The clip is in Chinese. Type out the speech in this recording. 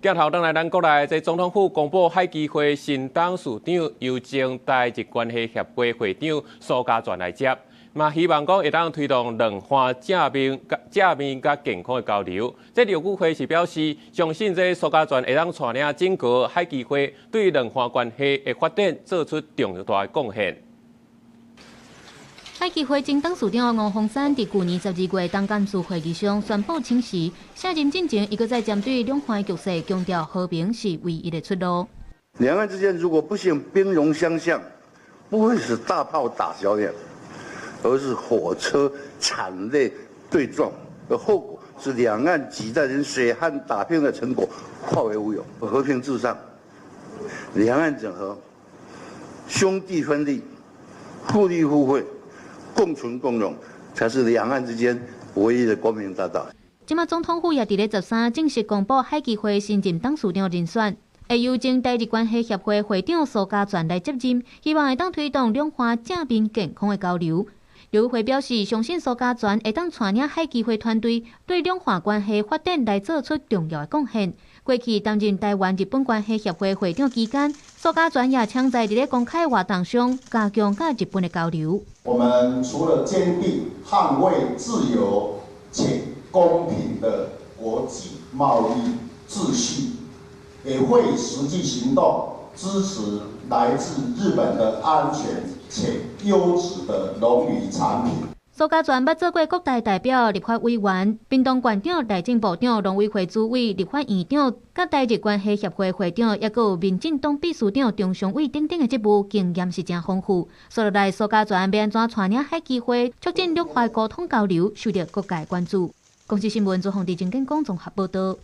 镜头转来，咱国内这总统府公布海基会新董事长由前台日关系协会会长苏家全来接，嘛希望讲会当推动两岸正面甲健康的交流。这刘古会是表示，相信这苏家全会当带领整个海基会对两岸关系的发展做出重大的贡献。 海基会前董事长吴鸿山在去年12月当干事会议上宣布请辞，卸任进前，伊搁再针对两岸局势强调和平是唯一的出路。两岸之间如果不幸兵戎相向，不会是大炮打小鸟，而是火车惨烈对撞，而后果是两岸几代人血汗打拼的成果化为乌有。和平至上，两岸整合，兄弟分立，互利互惠。 共存共荣才是两岸之间唯一的光明大道。今麦总统府也伫咧13正式公布海基会新任董事长人选，会由前台日关系协会会长苏家全来接任，希望会当推动两岸正面健康的交流。刘会表示，相信苏家全会当带领海基会团队对两岸关系发展来做出重要的贡献。过去担任台湾日本关系协会会长期间，苏家全也常在伫咧公开活动上加强甲日本的交流。我们除了坚定捍卫自由且公平的国际贸易秩序，也会实际行动支持来自日本的安全且优质的农渔产品。苏家全捌做过国大代表、立法委员、屏东县长、内政部长、农委会主委、立法院长、甲台日关系协会会长，也有民进党秘书长、中常委等等的职务，经验是真丰富。说落来，苏家全要安怎带领海基会，促进两岸沟通交流，受到各界关注。公司新闻综合地震跟综合报道。